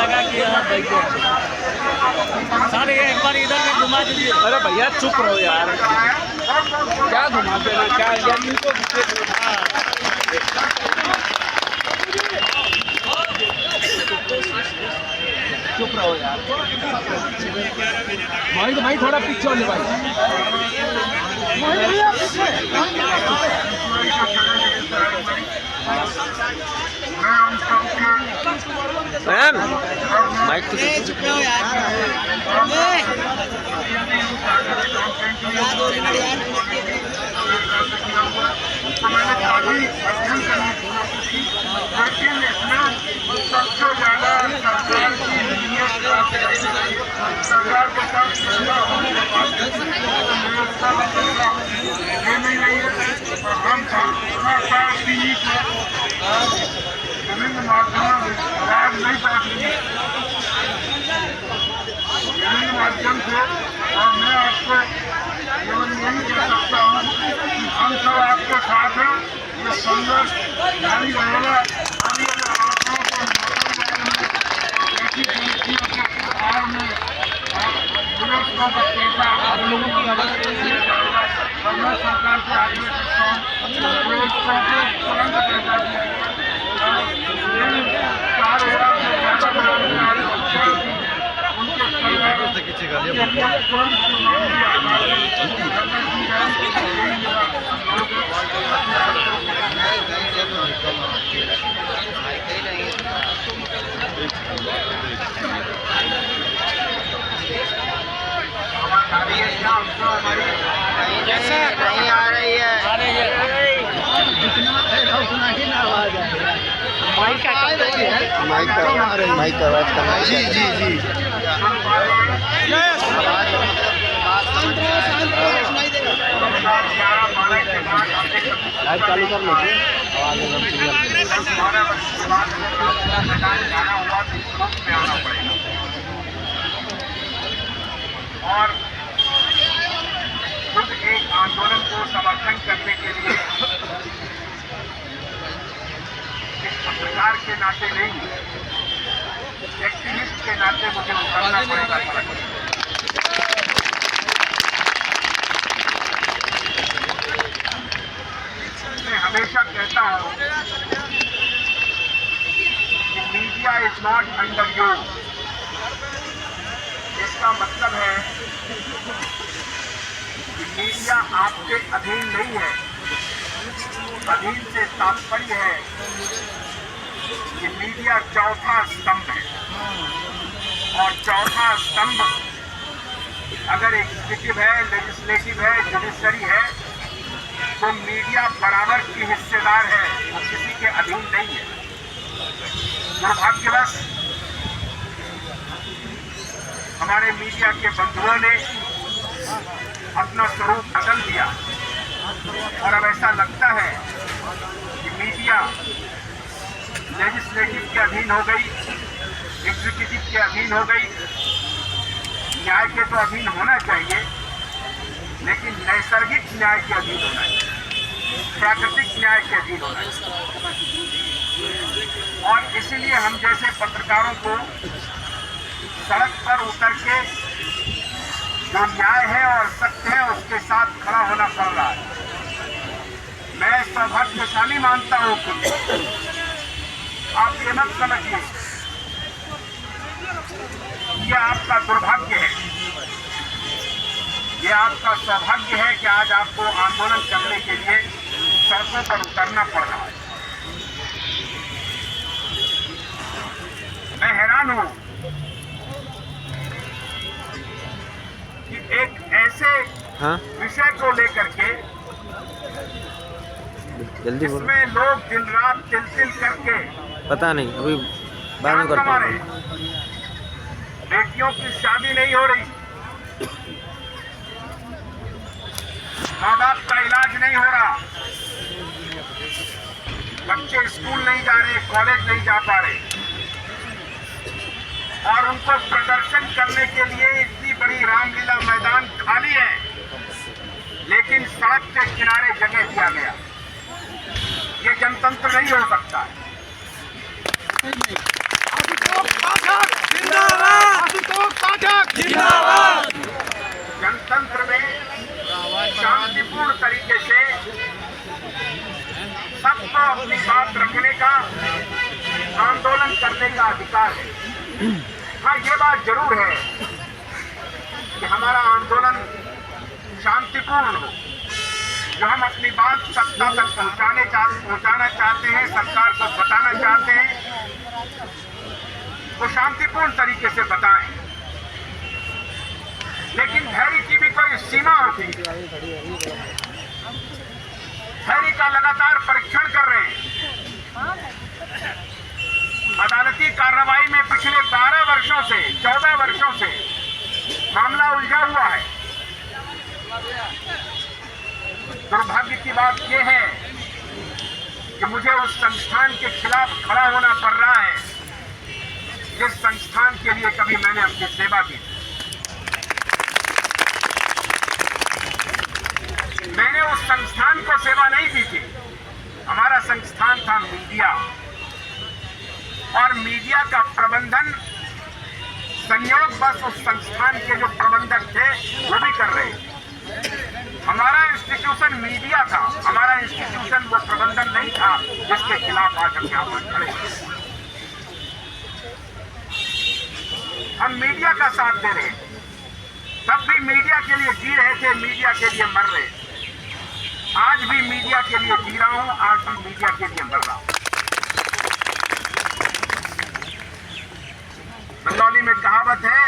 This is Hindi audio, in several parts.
लगा कि सर ये एक बार इधर में घुमा दीजिए। अरे भैया चुप रहो यार, क्या घुमाते ना क्या इनको चुप रहो यार भाई। तो भाई थोड़ा पीछे होने भाई। माइक तो चुप रहो यार। सबसे ज्यादा सरकार के साथ नहीं रही है। हम विभिन्न माध्यमों में आवाज नहीं पाती है, विभिन्न माध्यम से। और मैं आपको केवल यही कह सकता हूँ कि हम सब आपके साथ हैं। ये संघर्ष जारी रहेगा। आप लोगों की आवाज़ सरकार से आगे कैसे नहीं आ रही है, जितना है उतना ही ना आवाज है। माइक का माइक का आवाज करना। जी जी जी लाइव चालू कर लीजिए। और खुद एक आंदोलन को समर्थन करने के लिए एक पत्रकार के नाते नहीं, एक्टिविस्ट के नाते मुझे उतरना पड़ेगा। मैं हमेशा कहता हूं कि media is not under you. इसका मतलब है कि मीडिया आपके अधीन नहीं है। अधीन से तात्पर्य है कि मीडिया चौथा स्तंभ है, और चौथा स्तंभ अगर एग्जीक्यूटिव है, लेजिस्लेटिव है, जुडिशरी है, तो मीडिया बराबर की हिस्सेदार है, वो किसी के अधीन नहीं है। दुर्भाग्यवश हमारे मीडिया के बंधुओं ने अपना स्वरूप बदल दिया, और अब ऐसा लगता है कि मीडिया लेजिस्लेटिव के अधीन हो गई, एग्जीक्यूटिव के अधीन हो गई। न्याय के तो अधीन होना चाहिए, लेकिन नैसर्गिक न्याय के अधीन होना चाहिए, प्राकृतिक न्याय के अधीन होना चाहिए। और इसीलिए हम जैसे पत्रकारों को सड़क पर उतर के जो न्याय है और सत्य है उसके साथ खड़ा होना पड़ रहा है। मैं सौभाग्यशाली मानता हूं कि आप ये मत समझिए ये आपका दुर्भाग्य है, ये आपका सौभाग्य है कि आज आपको आंदोलन करने के लिए सड़कों पर उतरना पड़ रहा है। मैं हैरान हूं कि एक ऐसे विषय को लेकर के जिसमें लोग दिन रात तिल करके पता नहीं अभी बाद में कर रहे हैं, बेटियों की शादी नहीं हो रही, माँ बाप का इलाज नहीं हो रहा, बच्चे स्कूल नहीं जा रहे, कॉलेज नहीं जा पा रहे, और उनको प्रदर्शन करने के लिए इतनी बड़ी रामलीला मैदान खाली है, लेकिन सड़क के किनारे जगह दिया गया। ये जनतंत्र नहीं हो सकता है। पाठक जिंदाबाद। जनतंत्र में शांतिपूर्ण तरीके से सबको अपनी बात रखने का, आंदोलन करने का अधिकार है। हाँ, ये बात जरूर है कि हमारा आंदोलन शांतिपूर्ण हो। जो हम अपनी बात सत्ता तक पहुंचाना चाहते हैं, सरकार को बताना चाहते हैं, वो शांतिपूर्ण तरीके से बताएं। लेकिन धैर्य की भी कोई सीमा होती है। धैर्य का लगातार परीक्षण कर रहे हैं। अदालती कार्रवाई में पिछले 12 वर्षों से 14 वर्षों से मामला उलझा हुआ है। दुर्भाग्य की बात यह है कि मुझे उस संस्थान के खिलाफ खड़ा होना पड़ रहा है जिस संस्थान के लिए कभी मैंने अपनी सेवा की। मैंने उस संस्थान को सेवा नहीं दी थी। हमारा संस्थान था मीडिया, और मीडिया का प्रबंधन संयोगवश उस संस्थान के जो प्रबंधक थे वो भी कर रहे थे। हमारा इंस्टीट्यूशन मीडिया था, हमारा इंस्टीट्यूशन वो प्रबंधन नहीं था जिसके खिलाफ आज हम यहाँ पर खड़े हैं। हम मीडिया का साथ दे रहे, तब भी मीडिया के लिए जी रहे थे, मीडिया के लिए मर रहे। आज भी मीडिया के लिए जी रहा हूं, आज भी मीडिया के लिए मर रहा हूं। बंगाली में कहावत है,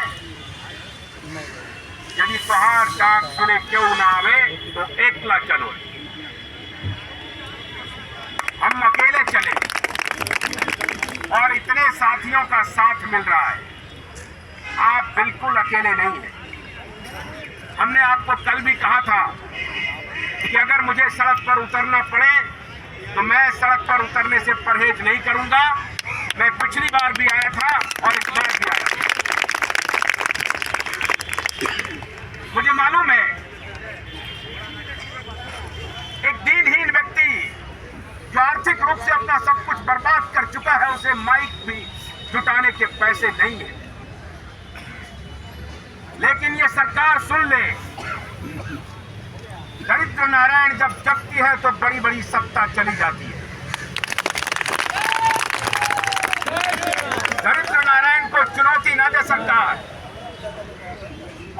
यदि त्योहार डाक सुने क्यों ना आवे तो एकला चलो। हम अकेले चले और इतने साथियों का साथ मिल रहा है। आप बिल्कुल अकेले नहीं हैं। हमने आपको कल भी कहा था कि अगर मुझे सड़क पर उतरना पड़े तो मैं सड़क पर उतरने से परहेज नहीं करूंगा। मैं पिछली बार भी आया था और इस बार भी आया था। मुझे मालूम है एक दीनहीन व्यक्ति जो आर्थिक रूप से अपना सब कुछ बर्बाद कर चुका है, उसे माइक भी जुटाने के पैसे नहीं है। लेकिन ये सरकार सुन ले, दरिद्र नारायण जब जगती है तो बड़ी बड़ी सत्ता चली जाती है। दरिद्र नारायण को चुनौती ना दे सरकार।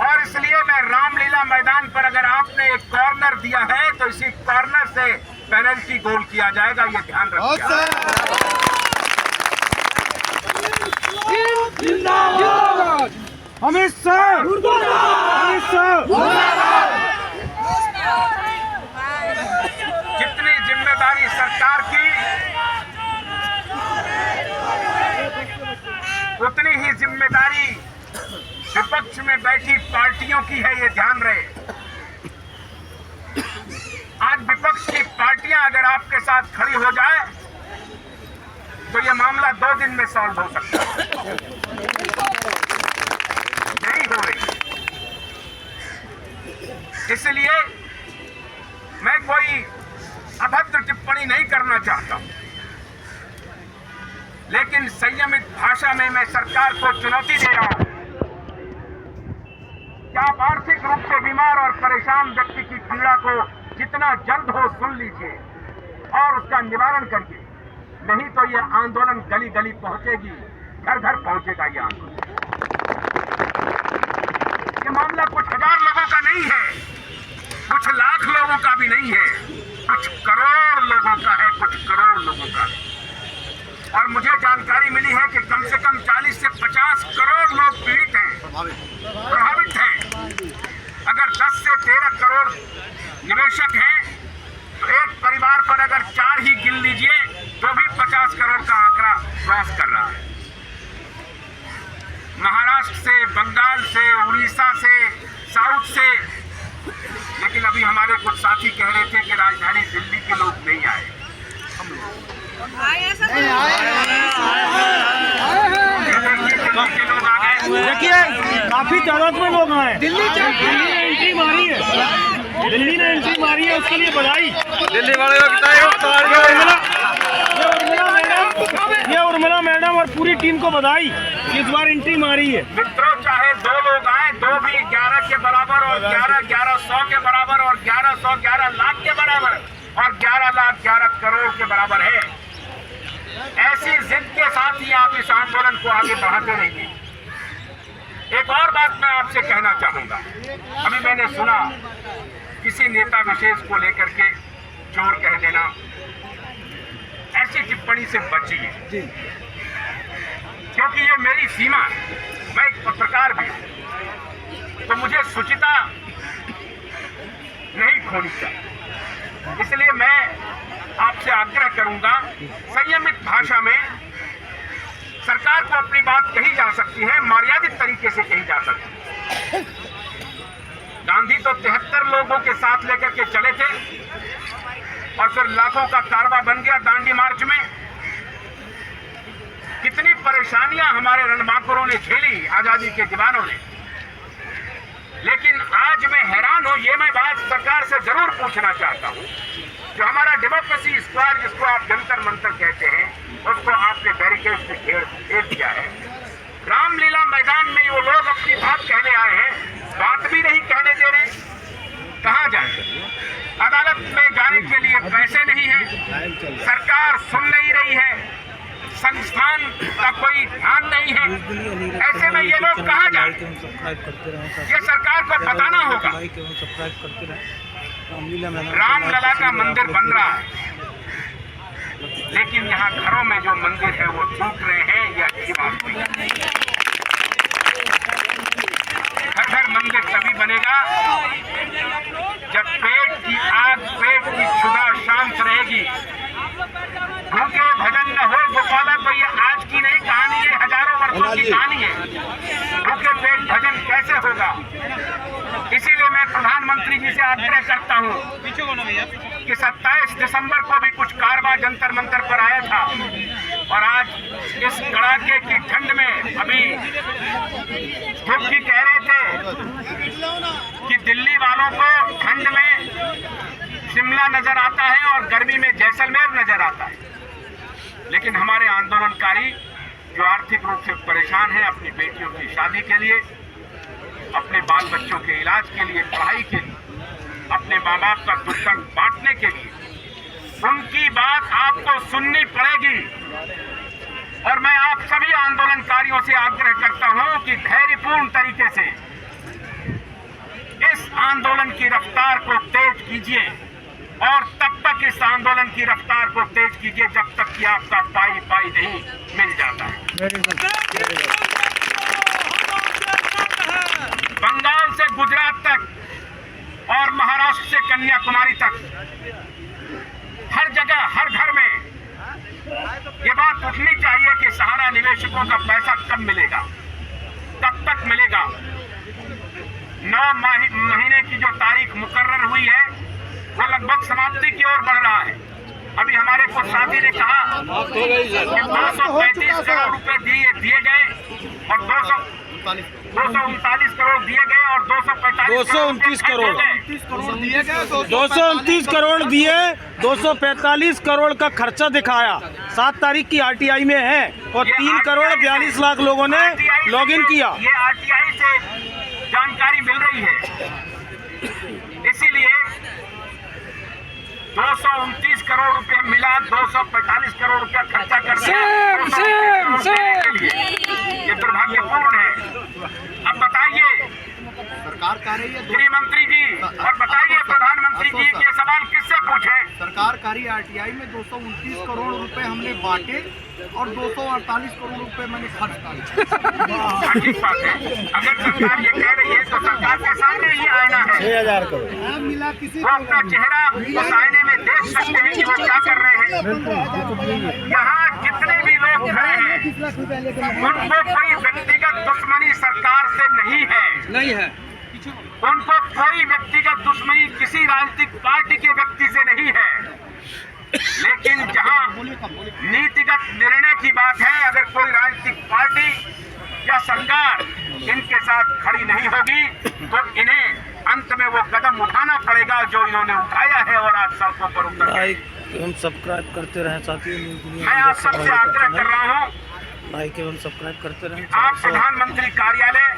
और इसलिए मैं रामलीला मैदान पर अगर आपने एक कॉर्नर दिया है तो इसी कॉर्नर से पेनल्टी गोल किया जाएगा, ये ध्यान रखिए। अमित शाह, जितनी जिम्मेदारी सरकार की उतनी ही जिम्मेदारी विपक्ष में बैठी पार्टियों की है, ये ध्यान रहे। आज विपक्ष की पार्टियां अगर आपके साथ खड़ी हो जाए तो ये मामला 2 दिन में सॉल्व हो सकता है। नहीं हो रही। इसलिए मैं कोई अभद्र टिप्पणी नहीं करना चाहता, लेकिन संयमित भाषा में मैं सरकार को चुनौती दे रहा हूं कि आप आर्थिक रूप से बीमार और परेशान व्यक्ति की पीड़ा को जितना जल्द हो सुन लीजिए और उसका निवारण करिए। नहीं तो यह आंदोलन गली गली पहुंचेगी, घर घर पहुंचेगा। यह आंदोलन, ये मामला कुछ हजार लोगों का नहीं है, कुछ लाख लोगों का भी नहीं है, कुछ करोड़ लोगों का है, कुछ करोड़ लोगों का है। और मुझे जानकारी मिली है कि कम से कम 40 से 50 करोड़ लोग पीड़ित हैं, प्रभावित हैं। अगर 10 से 13 करोड़ निवेशक हैं तो एक परिवार पर अगर 4 ही गिन लीजिए तो भी 50 करोड़ का आंकड़ा क्रॉस कर रहा है। महाराष्ट्र से, बंगाल से, उड़ीसा से, साउथ से। लेकिन अभी हमारे कुछ साथी कह रहे थे कि राजधानी दिल्ली के लोग नहीं आए। देखिए काफी तादाद में लोग आए। दिल्ली ने एंट्री मारी है, दिल्ली ने एंट्री मारी है, उसके लिए बधाई। दिल्ली वाले ये उर्मिला मैडम और पूरी टीम को बधाई, इस बार एंट्री मारी है। मित्रों, चाहे चाहे 2 लोग आए, 2 भी 11 के बराबर और 11,100 के बराबर और 11 लाख के बराबर और 11 करोड़ के बराबर है। ऐसी जिद के साथ ही आप इस आंदोलन को आगे बढ़ाते रहिए। एक और बात मैं आपसे कहना चाहूंगा, अभी मैंने सुना किसी नेता विशेष को लेकर के चोर कह देना, ऐसी टिप्पणी से बचिए, क्योंकि ये मेरी सीमा है। मैं एक पत्रकार भी हूं, तो मुझे शुचिता नहीं खोनी चाहिए। इसलिए मैं आपसे आग्रह करूंगा, संयमित भाषा में सरकार को अपनी बात कही जा सकती है, मर्यादित तरीके से कही जा सकती है। गांधी तो 73 लोगों के साथ लेकर के चले थे और फिर लाखों का कारवां बन गया दांडी मार्च में। कितनी परेशानियां हमारे रणबांकुरों ने झेली, आजादी के दीवानों ने। लेकिन आज मैं हैरान हूं, ये मैं बात सरकार से जरूर पूछना चाहता हूं, जो हमारा डेमोक्रेसी स्क्वायर जिसको आप जंतर मंतर कहते हैं, उसको आपने बैरिकेड से घेर दिया है। रामलीला मैदान में वो लोग अपनी बात कहने आए हैं, बात भी नहीं कहने दे रहे। कहां जाए? अदालत में जाने के लिए पैसे नहीं है, सरकार सुन नहीं रही है, संस्थान का कोई ध्यान नहीं है। ऐसे में ये लोग कहां जाए? ये सरकार को बताना होगा। रामलला का मंदिर बन रहा है, लेकिन यहाँ घरों में जो मंदिर है वो टूट रहे हैं। यह अच्छी बात नहीं है। घर मंदिर तभी बनेगा जब पेट की आग, पेट की क्षुधा शांत रहेगी, भूखे भजन न हो गोपाला। तो ये आज की नहीं कहानी, ये हजारों वर्षों की कहानी है। भूखे पेट भजन कैसे होगा? इसीलिए मैं प्रधानमंत्री जी से आग्रह करता हूं कि 27 दिसंबर को भी कुछ कारवां जंतर मंतर पर आया था और आज इस कड़ाके की ठंड में अभी धूप जी कह रहे थे कि दिल्ली वालों को ठंड में शिमला नजर आता है और गर्मी में जैसलमेर नजर आता है। लेकिन हमारे आंदोलनकारी जो आर्थिक रूप से परेशान हैं, अपनी बेटियों की शादी के लिए, अपने बाल बच्चों के इलाज के लिए, पढ़ाई के लिए, अपने माँ बाप का दुख दर्द बांटने के लिए, उनकी बात आपको सुननी पड़ेगी। और मैं आप सभी आंदोलनकारियों से आग्रह करता हूं कि धैर्यपूर्ण तरीके से इस आंदोलन की रफ्तार को तेज कीजिए और तब तक इस आंदोलन की रफ्तार को तेज कीजिए जब तक कि आपका पाई पाई नहीं मिल जाता है। बंगाल से गुजरात तक और महाराष्ट्र से कन्याकुमारी तक हर जगह, हर घर में ये बात उठनी चाहिए कि सहारा निवेशकों का पैसा कब मिलेगा, कब तक मिलेगा। 9 महीने की जो तारीख मुकर्रर हुई है वो लगभग समाप्ति की ओर बढ़ रहा है। अभी हमारे कुछ साथी ने कहा कि 235 करोड़ रुपए दिए गए और 239 करोड़ दिए गए और 229 करोड़ दिए, 229 करोड़ दिए, 245 करोड़ का खर्चा दिखाया। 7 तारीख की आरटीआई में है और 3 करोड़ 42 लाख लोगों ने लॉगिन किया। ये आरटीआई से जानकारी मिल रही है। इसीलिए 229 करोड़ रुपए मिला, 245 करोड़ रुपया खर्चा कर दिया। ये दुर्भाग्यपूर्ण है। अब बताइए सरकार कह रही है, गृह मंत्री जी, और बताइए प्रधानमंत्री जी, ये सवाल किससे पूछे? सरकार कह रही है आरटीआई में 229 करोड़ रुपए हमने बांटे और 248 करोड़ रुपए मैंने खर्च किया। अच्छी बात है। अगर सरकार ये कह रही है तो सरकार के सामने ही आईना है। 6000 करोड़ मिला किसी वो अपना चेहरा उस आईने में देख सकते हैं कि वो क्या कर रहे हैं। यहाँ जितने भी लोग खड़े हैं उनको कोई व्यक्तिगत दुश्मनी सरकार से नहीं है। उनको कोई व्यक्तिगत दुश्मनी किसी राजनीतिक पार्टी के व्यक्ति से नहीं है। लेकिन जहां नीतिगत निर्णय की बात है, अगर कोई राजनीतिक पार्टी या सरकार इनके साथ खड़ी नहीं होगी तो इन्हें अंत में वो कदम उठाना पड़ेगा जो इन्होंने उठाया है और आज सड़कों पर उतर गए। हम सब्सक्राइब करते रहें साथियों। मैं आप सबसे आग्रह कर रहा हूँ, लाइक एवं सब्सक्राइब करते रहें। आप प्रधानमंत्री कार्यालय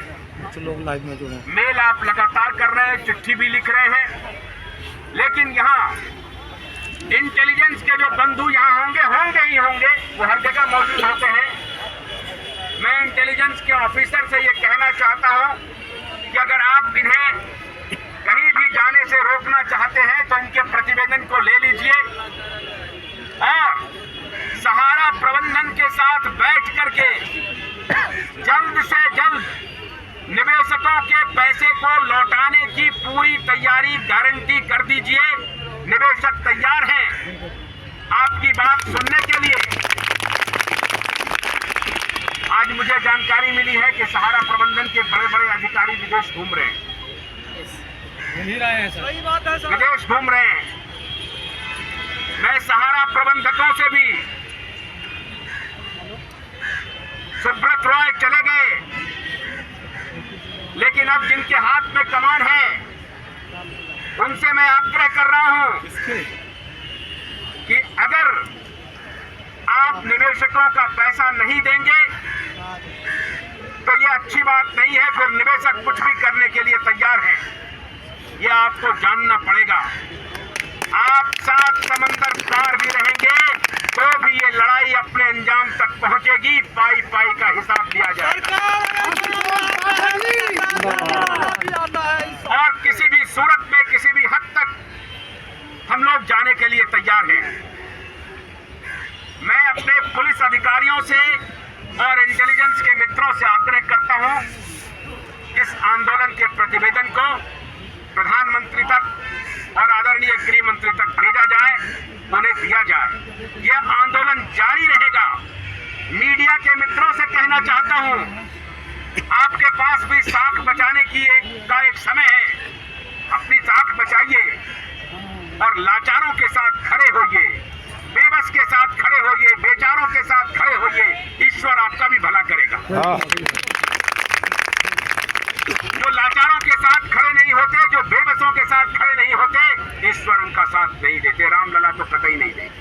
कुछ लोग लाइव में जुड़े हैं। मेल आप लगातार कर रहे हैं, चिट्ठी भी लिख रहे हैं, लेकिन यहाँ इंटेलिजेंस के जो बंधु यहाँ होंगे ही होंगे, वो हर जगह मौजूद होते हैं। मैं इंटेलिजेंस के ऑफिसर से ये कहना चाहता हूँ कि अगर आप इन्हें कहीं भी जाने से रोकना चाहते हैं तो इनके प्रतिवेदन को ले लीजिए और सहारा प्रबंधन के साथ बैठ करके जल्द से जल्द निवेशकों के पैसे को लौटाने की पूरी तैयारी गारंटी कर दीजिए। निवेशक तैयार हैं आपकी बात सुनने के लिए। आज मुझे जानकारी मिली है कि सहारा प्रबंधन के बड़े बड़े अधिकारी विदेश घूम रहे हैं, विदेश घूम रहे हैं। मैं सहारा प्रबंधकों से भी, सुब्रत रॉय चले गए, लेकिन अब जिनके हाथ में कमान है उनसे मैं आग्रह कर रहा हूं कि अगर आप निवेशकों का पैसा नहीं देंगे तो ये अच्छी बात नहीं है। फिर निवेशक कुछ भी करने के लिए तैयार हैं, ये आपको जानना पड़ेगा। आप 7 समंदर पार भी रहेंगे तो भी ये लड़ाई अपने अंजाम तक पहुंचेगी। पाई पाई का हिसाब दिया जाएगा और किसी भी सूरत में किसी भी हद तक हम लोग जाने के लिए तैयार हैं। मैं अपने पुलिस अधिकारियों से और इंटेलिजेंस के मित्रों से आग्रह करता हूं, इस आंदोलन के प्रतिवेदन को प्रधानमंत्री तक और आदरणीय गृह मंत्री तक भेजा जाए, उन्हें दिया जाए। यह आंदोलन जारी रहेगा। मीडिया के मित्रों से कहना चाहता हूं, आपके पास भी साख बचाने का एक समय है। अपनी साख बचाइए और लाचारों के साथ खड़े होइए, बेबस के साथ खड़े होइए, बेचारों के साथ खड़े होइए। ईश्वर आपका भी भला करेगा। जो लाचारों के साथ खड़े नहीं होते, जो बेबसों के साथ खड़े नहीं होते, ईश्वर उनका साथ नहीं देते। रामलला तो कतई नहीं देते।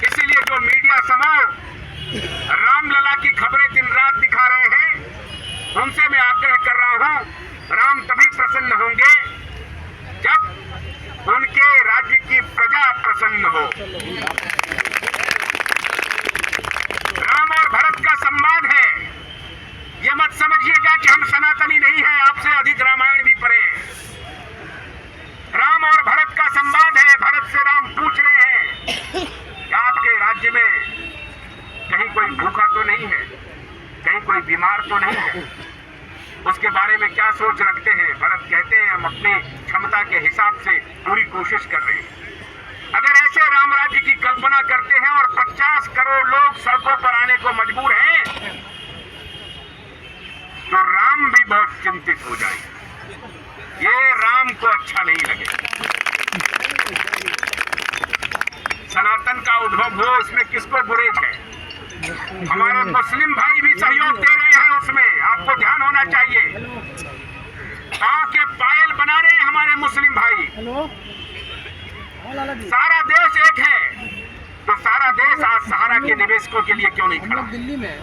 इसीलिए जो मीडिया समूह रामलला की खबरें दिन रात दिखा रहे हैं, उनसे मैं आग्रह कर रहा हूं, राम तभी प्रसन्न होंगे जब उनके राज्य की प्रजा प्रसन्न हो। राम और भरत का संवाद है। ये मत समझिएगा कि हम सनातनी नहीं हैं, आपसे अधिक रामायण भी पढ़े हैं। राम और भरत का संवाद है। भरत से राम पूछ रहे हैं कि आपके राज्य में कहीं कोई भूखा तो नहीं है, कहीं कोई बीमार तो नहीं है, उसके बारे में क्या सोच रखते हैं? भरत कहते हैं, हम अपनी क्षमता के हिसाब से पूरी कोशिश कर रहे हैं। अगर ऐसे राम राज्य की कल्पना करते हैं और 50 करोड़ लोग सड़कों पर आने को मजबूर हैं, तो राम भी बहुत चिंतित हो जाएंगे। ये राम को अच्छा नहीं लगेगा। सनातन का उद्भव हो, इसमें किसको गुरेज है? हमारे मुस्लिम भाई भी सहयोग दे रहे हैं उसमें, आपको ध्यान होना चाहिए। पांव के पायल बना रहे हैं हमारे मुस्लिम भाई। सारा देश एक है, तो सारा देश आज सहारा के निवेशकों के लिए क्यों नहीं खड़ा? दिल्ली में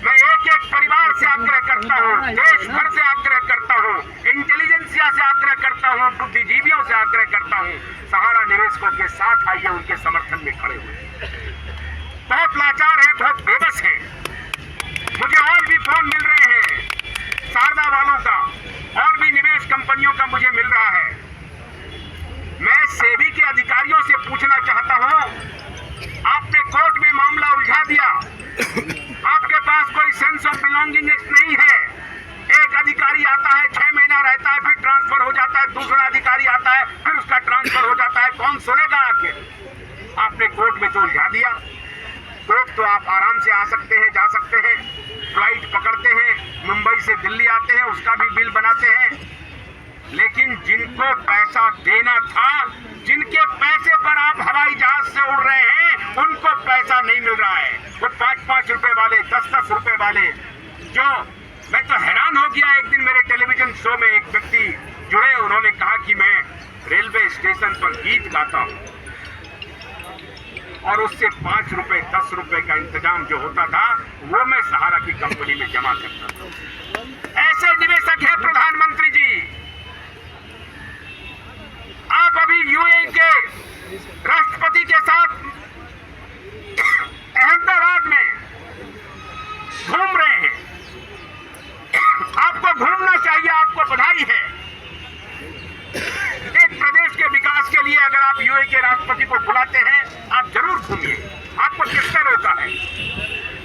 मैं एक एक परिवार से आग्रह करता हूँ, देश भर से आग्रह करता हूँ, इंटेलिजेंसिया से आग्रह करता हूँ, बुद्धिजीवियों से आग्रह करता हूँ, सहारा निवेशकों के साथ आइए, उनके समर्थन में खड़े हुए। बहुत लाचार है, बहुत बेबस है। मुझे और भी फोन मिल रहे हैं शारदा वालों का, और भी निवेश कंपनियों का मुझे मिल रहा है। मैं सेबी के अधिकारियों से पूछना चाहता हूं, आपने कोर्ट में मामला उलझा दिया, आपके पास कोई सेंस ऑफ बिलोंगिंग नहीं है। एक अधिकारी आता है, 6 महीना रहता है, फिर ट्रांसफर हो जाता है, दूसरा अधिकारी आता है, फिर उसका ट्रांसफर हो जाता है। कौन सुनेगा आके? आपने कोर्ट में तो उलझा दिया। कोर्ट तो आप आराम से आ सकते हैं, जा सकते हैं, फ्लाइट पकड़ते हैं, मुंबई से दिल्ली आते हैं, उसका भी बिल बनाते हैं। लेकिन जिनको पैसा देना था, जिनके पैसे पर आप हवाई जहाज से उड़ रहे हैं, उनको पैसा नहीं मिल रहा है। वो 5-5 रुपए वाले, 10-10 रुपए वाले, जो मैं तो हैरान हो गया। एक दिन मेरे टेलीविजन शो में एक व्यक्ति जुड़े, उन्होंने कहा कि मैं रेलवे स्टेशन पर गीत गाता हूँ और उससे 5 रुपए 10 रुपए का इंतजाम जो होता था वो मैं सहारा की कंपनी में जमा करता था। ऐसे निवेशक हैं प्रधानमंत्री जी। आप अभी यूएई के राष्ट्रपति के साथ अहमदाबाद में घूम रहे हैं। आपको घूमना चाहिए, आपको बधाई है। एक प्रदेश के विकास के लिए अगर आप यूएई के राष्ट्रपति को बुलाते हैं, आप जरूर घूमिए, आपको किसका रोका है।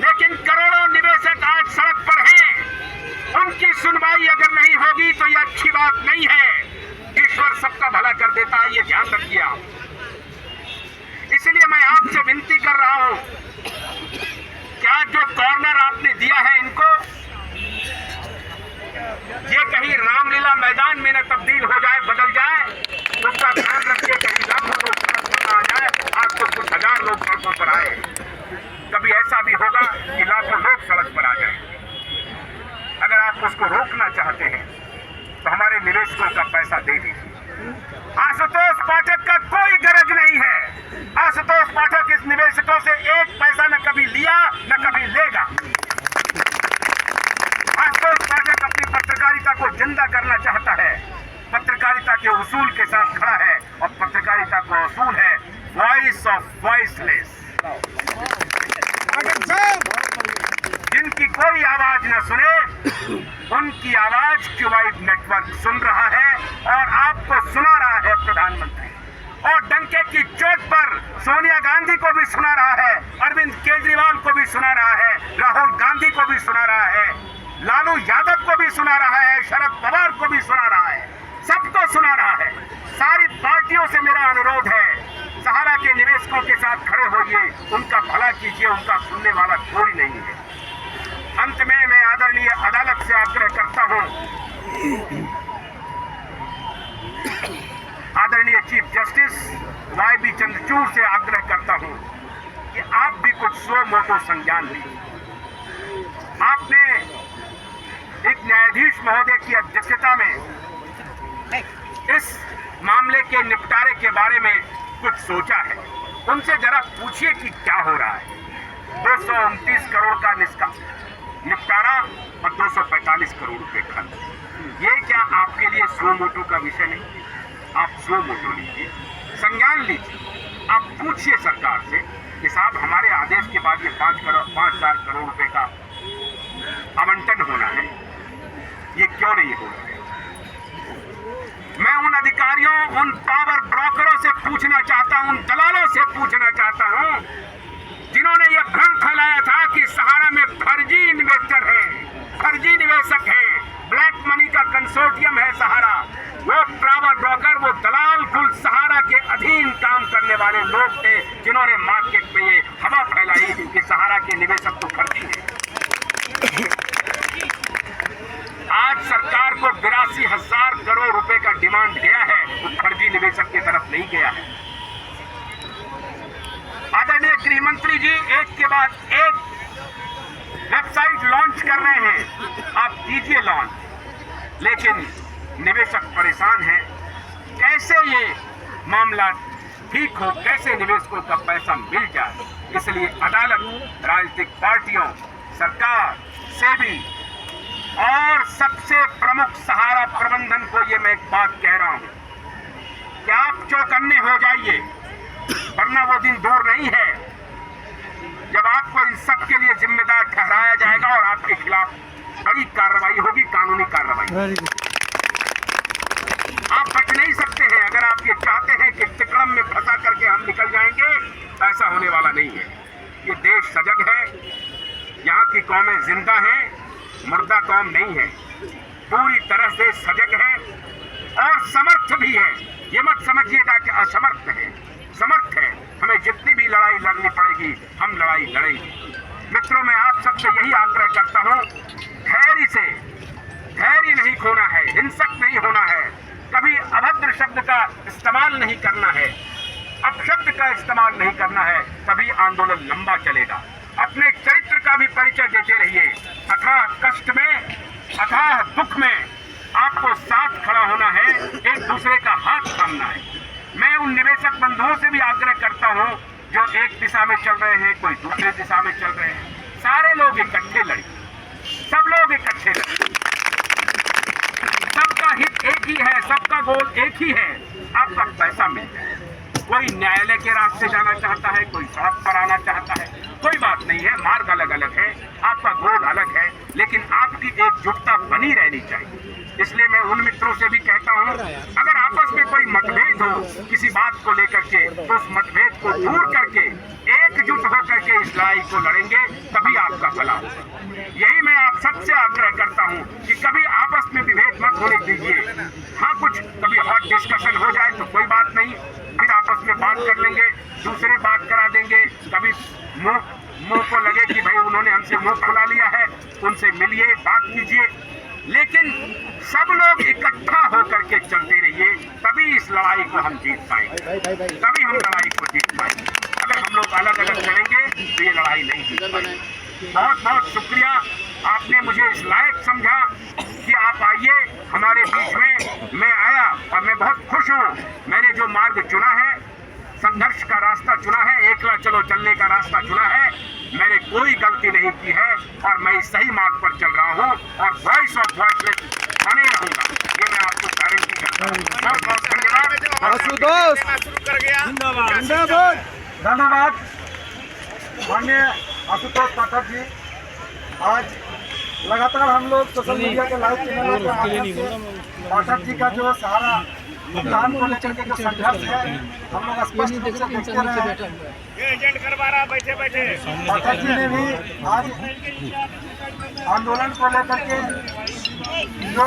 लेकिन करोड़ों निवेशक आज सड़क पर हैं, उनकी सुनवाई अगर नहीं होगी तो यह अच्छी बात नहीं है। ईश्वर सबका भला कर देता है, ये ध्यान रखिए आप। इसलिए मैं आपसे विनती कर रहा हूं, क्या जो कॉर्नर आपने दिया है इनको, ये कहीं रामलीला मैदान में न तब्दील हो जाए, बदल जाए, उसका ध्यान रखिए। कहीं लाखों लोग सड़क पर आ जाए, आज तो कुछ हजार लोग सड़कों पर आए, कभी ऐसा भी होगा कि लाखों लोग सड़क पर आ जाए। अगर आप उसको रोकना चाहते हैं तो हमारे निवेशकों का पैसा दे दीजिए। आशुतोष पाठक का कोई गरज नहीं है। आशुतोष पाठक इस निवेशकों से एक पैसा न कभी लिया न कभी लेगा। आशुतोष पाठक अपनी पत्रकारिता को जिंदा करना चाहता है, पत्रकारिता के उसूल के साथ खड़ा है, और पत्रकारिता का उसूल है वॉइस ऑफ वॉइसलेस। जिनकी कोई आवाज न सुने, उनकी आवाज क्यूबाइट नेटवर्क सुन रहा है और आपको सुना रहा है प्रधानमंत्री। और डंके की चोट पर सोनिया गांधी को भी सुना रहा है, अरविंद केजरीवाल को भी सुना रहा है, राहुल गांधी को भी सुना रहा है, लालू यादव को भी सुना रहा है, शरद पवार को भी सुना रहा है, सबको सुना रहा है। सारी पार्टियों से मेरा अनुरोध है, सहारा के निवेशकों के साथ खड़े होइए, उनका भला कीजिए, उनका सुनने वाला कोई नहीं है। अंत में मैं आदरणीय अदालत से आग्रह करता हूं, आदरणीय चीफ जस्टिस वाई.बी. चंद्रचूड़ से आग्रह करता हूं कि आप भी कुछ सो मोटो संज्ञान लीजिए। आपने एक न्यायाधीश महोदय की अध्यक्षता में इस मामले के निपटारे के बारे में कुछ सोचा है, उनसे जरा पूछिए कि क्या हो रहा है। 229 करोड़ का निपटारा और 245 करोड़ रुपए खर्च, ये क्या आपके लिए सो मोटो का विषय नहीं? आप सो मोटो लीजिए, संज्ञान लीजिए, आप पूछिए सरकार से कि साहब हमारे आदेश के बाद ये 5,000 करोड़ रुपए का आवंटन होना है, ये क्यों नहीं हो रहा है? मैं उन अधिकारियों, उन पावर ब्रोकरों से पूछना चाहता हूं, उन दलालों से पूछना चाहता हूं जिन्होंने ये भ्रम फैलाया था कि सहारा में फर्जी इन्वेस्टर है, फर्जी निवेशक है, ब्लैक मनी का कंसोर्टियम है सहारा। वो पावर ब्रोकर, वो दलाल कुल सहारा के अधीन काम करने वाले लोग थे जिन्होंने मार्केट में ये हवा फैलाई कि सहारा के निवेशक तो फर्जी है। आज सरकार को 82,000 करोड़ रुपए का डिमांड गया है, वो फर्जी निवेशक की तरफ नहीं गया है। आदरणीय गृह मंत्री जी एक के बाद एक वेबसाइट लॉन्च कर रहे हैं, आप कीजिए लॉन्च, लेकिन निवेशक परेशान हैं। कैसे ये मामला ठीक हो, कैसे निवेशकों का पैसा मिल जाए, इसलिए अदालत, राजनीतिक पार्टियों, सरकार, सेबी और सबसे प्रमुख सहारा प्रबंधन को ये मैं एक बात कह रहा हूं कि आप चौकन्ने हो जाइए, वरना वो दिन दूर नहीं है जब आपको इन सब के लिए जिम्मेदार ठहराया जाएगा और आपके खिलाफ बड़ी कार्रवाई होगी, कानूनी कार्रवाई। आप बच नहीं सकते हैं। अगर आप ये चाहते हैं कि तिकड़म में फंसा करके हम निकल जाएंगे, ऐसा होने वाला नहीं है। ये देश सजग है, यहाँ की कौमें जिंदा हैं, मुर्दा कौम नहीं है, पूरी तरह से सजग है और समर्थ भी है। ये मत समझिएगा कि असमर्थ है, समर्थ है। हमें जितनी भी लड़ाई लड़नी पड़ेगी, हम लड़ाई लड़ेंगे। मित्रों, मैं आप सबसे यही आग्रह करता हूँ, धैर्य नहीं खोना है, हिंसक नहीं होना है, कभी अभद्र शब्द का इस्तेमाल नहीं करना है, अपशब्द का इस्तेमाल नहीं करना है, तभी आंदोलन लंबा चलेगा। अपने चरित्र का भी परिचय देते रहिए। अथाह कष्ट में, अथाह दुख में आपको साथ खड़ा होना है, एक दूसरे का हाथ थामना है। मैं उन निवेशक बंधुओं से भी आग्रह करता हूं जो एक दिशा में चल रहे हैं, कोई दूसरे दिशा में चल रहे हैं। सारे लोग इकट्ठे लड़े, सब लोग इकट्ठे लड़े। सबका हित एक ही है, सबका गोल एक ही है, आपका पैसा मिल जाए। कोई न्यायालय के रास्ते जाना चाहता है, कोई सड़क पर आना चाहता है, कोई बात नहीं है, मार्ग अलग अलग है, आपका गोल अलग है, लेकिन आपकी एकजुटता बनी रहनी चाहिए। इसलिए मैं उन मित्रों से भी कहता हूं, अगर आपस में कोई मतभेद हो किसी बात को लेकर के, तो उस मतभेद को दूर करके एकजुट होकर के इस लड़ाई को लड़ेंगे, तभी आपका भला होगा। यही मैं आप सबसे आग्रह करता हूं कि कभी आपस में विभेद मत होने दीजिए। हाँ, कुछ कभी हॉट डिस्कशन हो जाए तो कोई बात नहीं, फिर आपस में बात कर लेंगे, दूसरे बात करा देंगे। कभी मुंह को लगे कि भाई उन्होंने हमसे मुंह खुला लिया है, उनसे मिलिए, बात कीजिए, लेकिन सब लोग इकट्ठा होकर के चलते रहिए, तभी इस लड़ाई को हम जीत पाएंगे, तभी हम लड़ाई को जीत पाएंगे। अगर हम लोग अलग अलग चलेंगे तो ये लड़ाई नहीं जीत पाएंगे। बहुत बहुत शुक्रिया, आपने मुझे इस लायक समझा कि आप आइए हमारे बीच में। मैं आया और मैं बहुत खुश हूँ। मैंने जो मार्ग चुना है, संघर्ष का रास्ता चुना है, एकला चलो चलने का रास्ता चुना है, मैंने कोई गलती नहीं की है और मैं इस सही मार्ग पर चल रहा हूँ और वॉइस ऑफ वॉइसलेस बने रहूंगा, ये मैं आपको गारंटी करता हूँ। बहुत बहुत धन्यवाद। धन्यवाद माननीय आशुतोष पाठक जी। आज लगातार हम लोग सोशल मीडिया के लाइव चैनलों के माध्यम से पाठक जी का जो सहारा भुगतान को लेकर के जो संघर्ष है, हम लोग स्पष्ट रूप से देखते रहे हैं। एजेंट करवा रहा, बैठे बैठे पाठक जी ने भी आज आंदोलन को लेकर के जो